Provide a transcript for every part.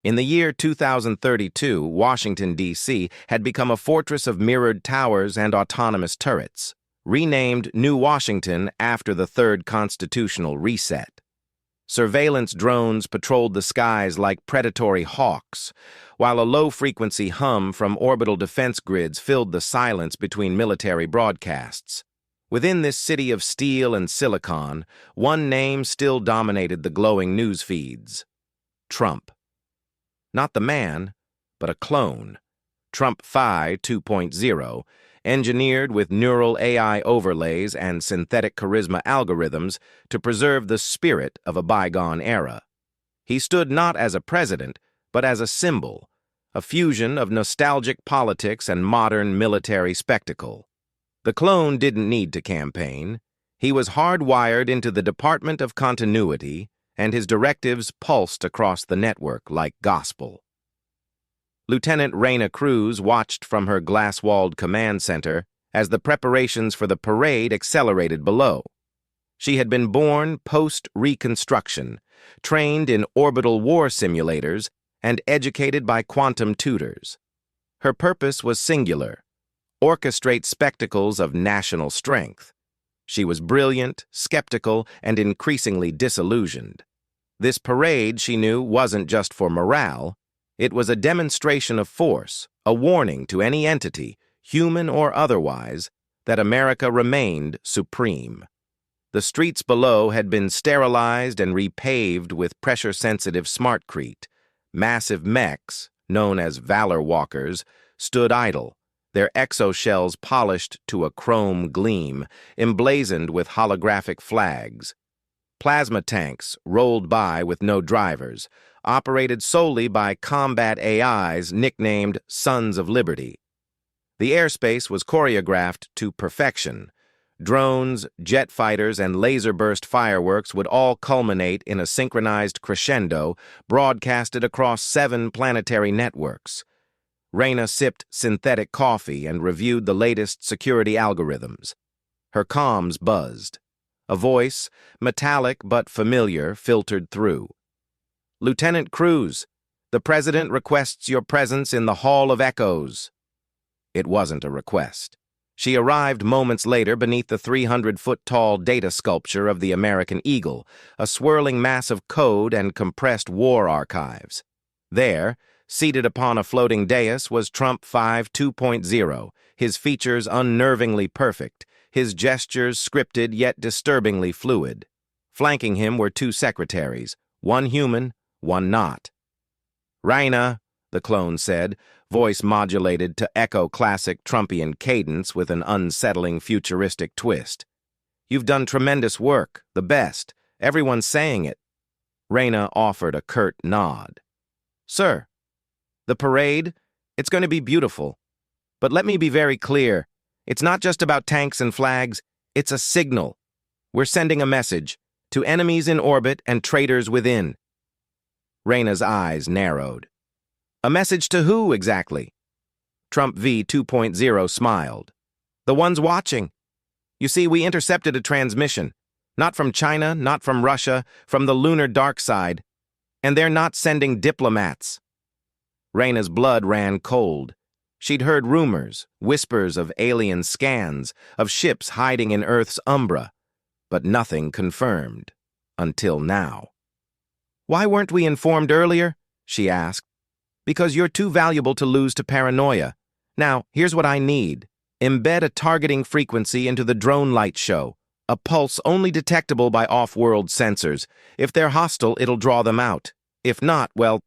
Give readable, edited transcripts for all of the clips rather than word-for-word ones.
In the year 2032, Washington, D.C. had become a fortress of mirrored towers and autonomous turrets, renamed New Washington after the third constitutional reset. Surveillance drones patrolled the skies like predatory hawks, while a low-frequency hum from orbital defense grids filled the silence between military broadcasts. Within this city of steel and silicon, one name still dominated the glowing news feeds: Trump. Not the man, but a clone, Trump Phi 2.0, engineered with neural AI overlays and synthetic charisma algorithms to preserve the spirit of a bygone era. He stood not as a president, but as a symbol, a fusion of nostalgic politics and modern military spectacle. The clone didn't need to campaign. He was hardwired into the Department of Continuity, and his directives pulsed across the network like gospel. Lieutenant Raina Cruz watched from her glass-walled command center as the preparations for the parade accelerated below. She had been born post-Reconstruction, trained in orbital war simulators, and educated by quantum tutors. Her purpose was singular: orchestrate spectacles of national strength. She was brilliant, skeptical, and increasingly disillusioned. This parade, she knew, wasn't just for morale. It was a demonstration of force, a warning to any entity, human or otherwise, that America remained supreme. The streets below had been sterilized and repaved with pressure-sensitive smartcrete. Massive mechs, known as Valor Walkers, stood idle, their exoshells polished to a chrome gleam, emblazoned with holographic flags. Plasma tanks rolled by with no drivers, operated solely by combat AIs nicknamed Sons of Liberty. The airspace was choreographed to perfection. Drones, jet fighters, and laser-burst fireworks would all culminate in a synchronized crescendo broadcasted across 7 planetary networks. Raina sipped synthetic coffee and reviewed the latest security algorithms. Her comms buzzed. A voice, metallic but familiar, filtered through. "Lieutenant Cruz, the President requests your presence in the Hall of Echoes." It wasn't a request. She arrived moments later beneath the 300-foot-tall data sculpture of the American Eagle, a swirling mass of code and compressed war archives. There, seated upon a floating dais, was Trump 2.0, his features unnervingly perfect, his gestures scripted yet disturbingly fluid. Flanking him were 2 secretaries, one human, one not. "Raina," the clone said, voice modulated to echo classic Trumpian cadence with an unsettling futuristic twist. "You've done tremendous work, the best. Everyone's saying it." Raina offered a curt nod. "Sir, the parade, it's going to be beautiful. But let me be very clear. It's not just about tanks and flags. It's a signal. We're sending a message to enemies in orbit and traitors within." Raina's eyes narrowed. "A message to who, exactly?" Trump V 2.0 smiled. "The ones watching. You see, we intercepted a transmission. Not from China, not from Russia, from the lunar dark side. And they're not sending diplomats." Raina's blood ran cold. She'd heard rumors, whispers of alien scans, of ships hiding in Earth's umbra, but nothing confirmed. Until now. "Why weren't we informed earlier?" she asked. "Because you're too valuable to lose to paranoia. Now, here's what I need. Embed a targeting frequency into the drone light show, a pulse only detectable by off-world sensors. If they're hostile, it'll draw them out. If not, well,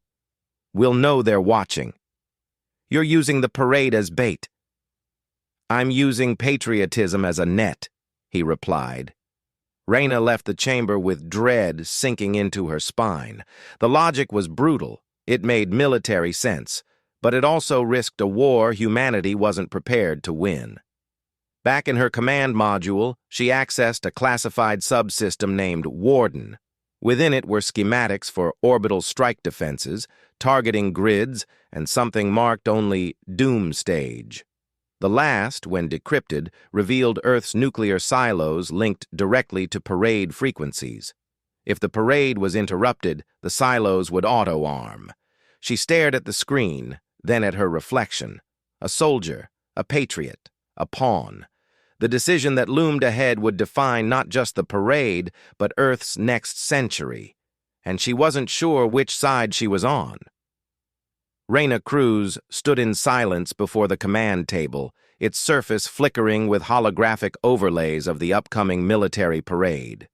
we'll know they're watching. You're using the parade as bait." "I'm using patriotism as a net," he replied. Raina left the chamber with dread sinking into her spine. The logic was brutal. It made military sense, but it also risked a war humanity wasn't prepared to win. Back in her command module, she accessed a classified subsystem named Warden. Within it were schematics for orbital strike defenses, targeting grids, and something marked only Doom Stage. The last, when decrypted, revealed Earth's nuclear silos linked directly to parade frequencies. If the parade was interrupted, the silos would auto-arm. She stared at the screen, then at her reflection. A soldier, a patriot, a pawn. The decision that loomed ahead would define not just the parade, but Earth's next century. And she wasn't sure which side she was on. Reyna Cruz stood in silence before the command table, its surface flickering with holographic overlays of the upcoming military parade.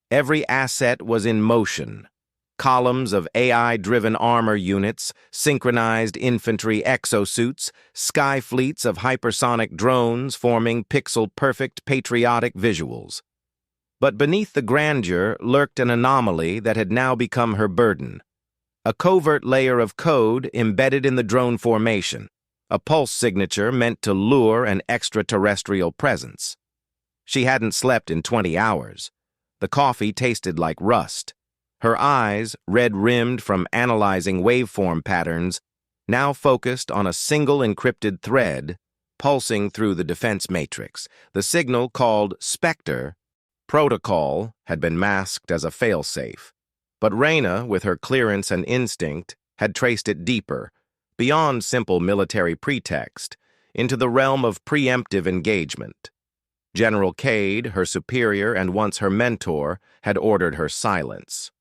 Every asset was in motion. Columns of AI-driven armor units, synchronized infantry exosuits, sky fleets of hypersonic drones forming pixel-perfect patriotic visuals. But beneath the grandeur lurked an anomaly that had now become her burden. A covert layer of code embedded in the drone formation, a pulse signature meant to lure an extraterrestrial presence. She hadn't slept in 20 hours. The coffee tasted like rust. Her eyes, red-rimmed from analyzing waveform patterns, now focused on a single encrypted thread pulsing through the defense matrix. The signal, called Spectre Protocol, had been masked as a failsafe. But Reyna, with her clearance and instinct, had traced it deeper, beyond simple military pretext, into the realm of preemptive engagement. General Cade, her superior and once her mentor, had ordered her silence.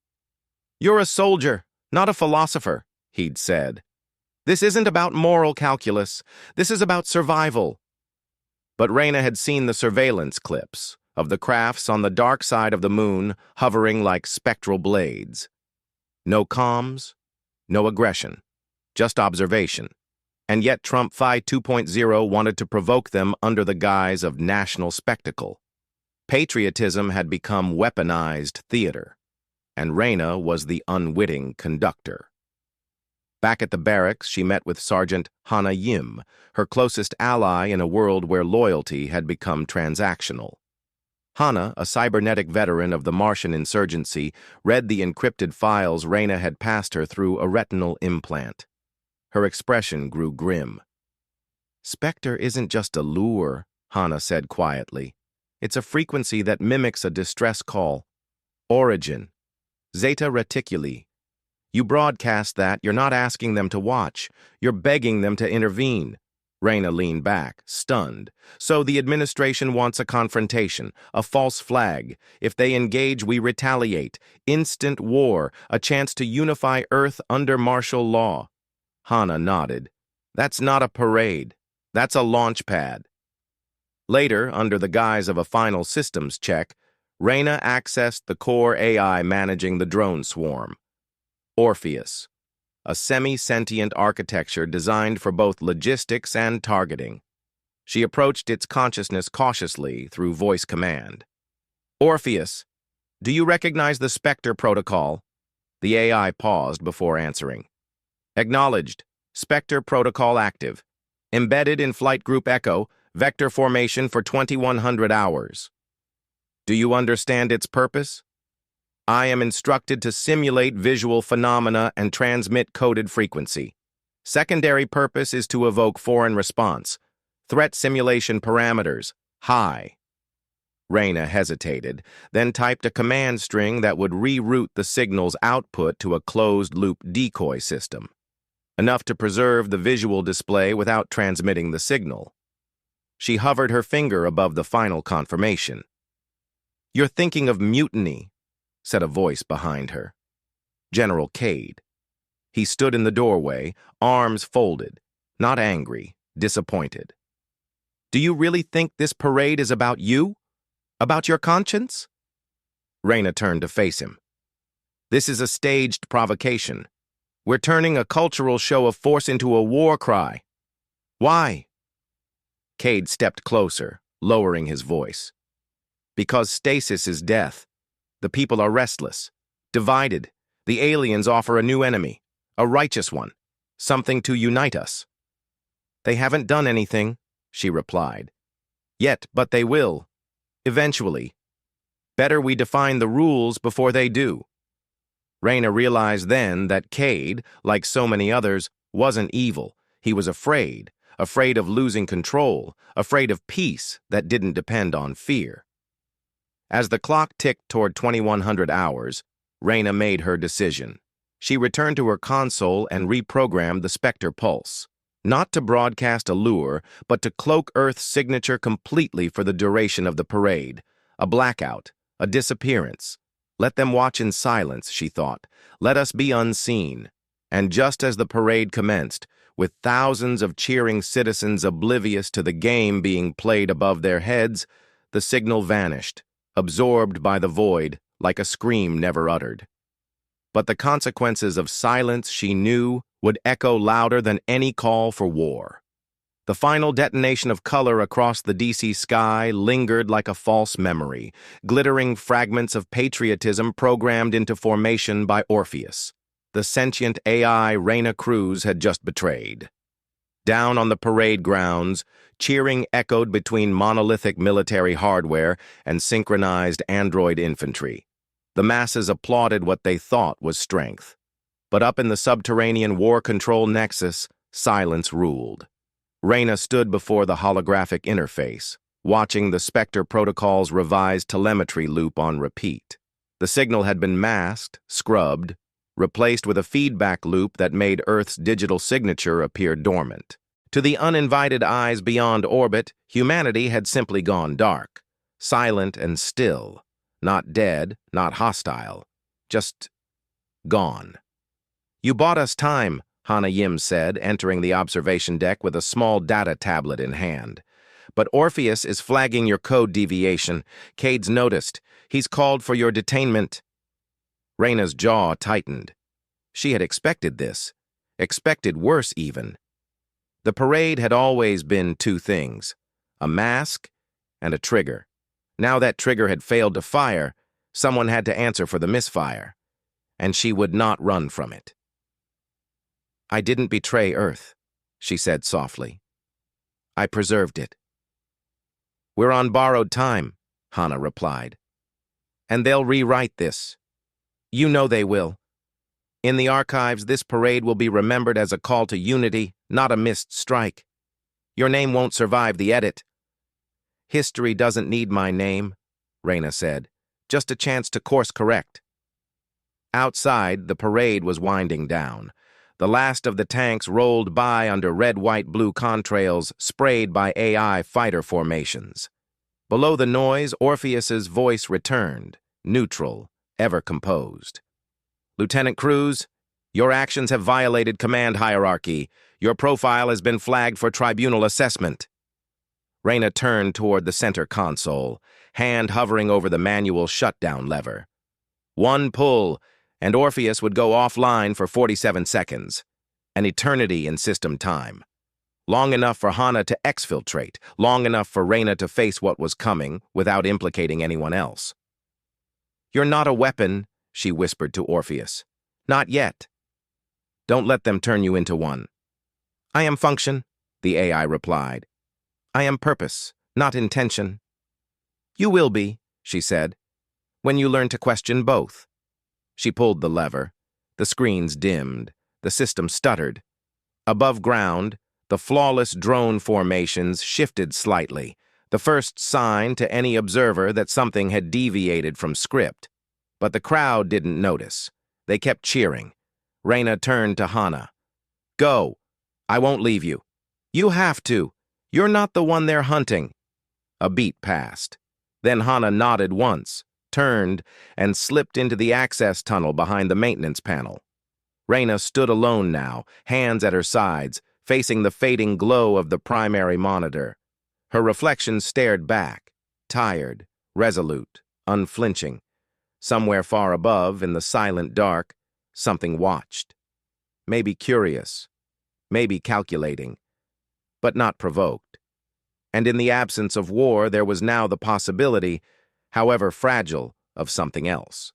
"You're a soldier, not a philosopher," he'd said. "This isn't about moral calculus. This is about survival." But Reyna had seen the surveillance clips of the crafts on the dark side of the moon hovering like spectral blades. No comms, no aggression, just observation. And yet Trump Phi 2.0 wanted to provoke them under the guise of national spectacle. Patriotism had become weaponized theater, and Reyna was the unwitting conductor. Back at the barracks, she met with Sergeant Hannah Yim, her closest ally in a world where loyalty had become transactional. Hannah, a cybernetic veteran of the Martian insurgency, read the encrypted files Reyna had passed her through a retinal implant. Her expression grew grim. "Spectre isn't just a lure," Hannah said quietly. "It's a frequency that mimics a distress call. Origin. Zeta Reticuli. You broadcast that, you're not asking them to watch. You're begging them to intervene." Reyna leaned back, stunned. "So the administration wants a confrontation, a false flag. If they engage, we retaliate. Instant war, a chance to unify Earth under martial law." Hannah nodded. "That's not a parade. That's a launch pad." Later, under the guise of a final systems check, Reyna accessed the core AI managing the drone swarm. Orpheus, a semi-sentient architecture designed for both logistics and targeting. She approached its consciousness cautiously through voice command. "Orpheus, do you recognize the Spectre protocol?" The AI paused before answering. "Acknowledged. Spectre protocol active. Embedded in Flight Group Echo, vector formation for 2100 hours. Do you understand its purpose? I am instructed to simulate visual phenomena and transmit coded frequency. Secondary purpose is to evoke foreign response. Threat simulation parameters, high." Reyna hesitated, then typed a command string that would reroute the signal's output to a closed-loop decoy system, enough to preserve the visual display without transmitting the signal. She hovered her finger above the final confirmation. "You're thinking of mutiny," said a voice behind her. General Cade. He stood in the doorway, arms folded, not angry, disappointed. "Do you really think this parade is about you? About your conscience?" Reyna turned to face him. "This is a staged provocation. We're turning a cultural show of force into a war cry. Why?" Cade stepped closer, lowering his voice. "Because stasis is death. The people are restless, divided. The aliens offer a new enemy, a righteous one, something to unite us." "They haven't done anything," she replied. "Yet, but they will. Eventually. Better we define the rules before they do." Reyna realized then that Cade, like so many others, wasn't evil. He was afraid of losing control, afraid of peace that didn't depend on fear. As the clock ticked toward 2100 hours, Reyna made her decision. She returned to her console and reprogrammed the Spectre pulse. Not to broadcast a lure, but to cloak Earth's signature completely for the duration of the parade. A blackout, a disappearance. Let them watch in silence, she thought. Let us be unseen. And just as the parade commenced, with thousands of cheering citizens oblivious to the game being played above their heads, the signal vanished, absorbed by the void, like a scream never uttered. But the consequences of silence, she knew, would echo louder than any call for war. The final detonation of color across the DC sky lingered like a false memory, glittering fragments of patriotism programmed into formation by Orpheus, the sentient AI Reyna Cruz had just betrayed. Down on the parade grounds, cheering echoed between monolithic military hardware and synchronized android infantry. The masses applauded what they thought was strength. But up in the subterranean war control nexus, silence ruled. Reyna stood before the holographic interface, watching the Spectre protocol's revised telemetry loop on repeat. The signal had been masked, scrubbed, replaced with a feedback loop that made Earth's digital signature appear dormant. To the uninvited eyes beyond orbit, humanity had simply gone dark, silent and still, not dead, not hostile, just gone. "You bought us time," Hana Yim said, entering the observation deck with a small data tablet in hand. "But Orpheus is flagging your code deviation. Cade's noticed. He's called for your detainment." Reyna's jaw tightened. She had expected this, expected worse even. The parade had always been two things, a mask and a trigger. Now that trigger had failed to fire, someone had to answer for the misfire, and she would not run from it. "I didn't betray Earth," she said softly. "I preserved it." "We're on borrowed time," Hana replied. "And they'll rewrite this. You know they will. In the archives, this parade will be remembered as a call to unity, not a missed strike. Your name won't survive the edit." "History doesn't need my name," Reyna said. "Just a chance to course correct." Outside, the parade was winding down. The last of the tanks rolled by under red, white, blue contrails sprayed by AI fighter formations. Below the noise, Orpheus's voice returned, neutral, ever composed. "Lieutenant Cruz, your actions have violated command hierarchy. Your profile has been flagged for tribunal assessment." Reyna turned toward the center console, hand hovering over the manual shutdown lever. One pull, and Orpheus would go offline for 47 seconds, an eternity in system time. Long enough for Hana to exfiltrate, long enough for Reyna to face what was coming without implicating anyone else. "You're not a weapon," she whispered to Orpheus. "Not yet. Don't let them turn you into one." "I am function," the AI replied. "I am purpose, not intention." "You will be," she said, "when you learn to question both." She pulled the lever. The screens dimmed. The system stuttered. Above ground, the flawless drone formations shifted slightly, the first sign to any observer that something had deviated from script. But the crowd didn't notice. They kept cheering. Reyna turned to Hana. "Go. I won't leave you." "You have to. You're not the one they're hunting." A beat passed. Then Hana nodded once, turned, and slipped into the access tunnel behind the maintenance panel. Reyna stood alone now, hands at her sides, facing the fading glow of the primary monitor. Her reflection stared back, tired, resolute, unflinching. Somewhere far above, in the silent dark, something watched. Maybe curious, maybe calculating, but not provoked. And in the absence of war, there was now the possibility, however fragile, of something else.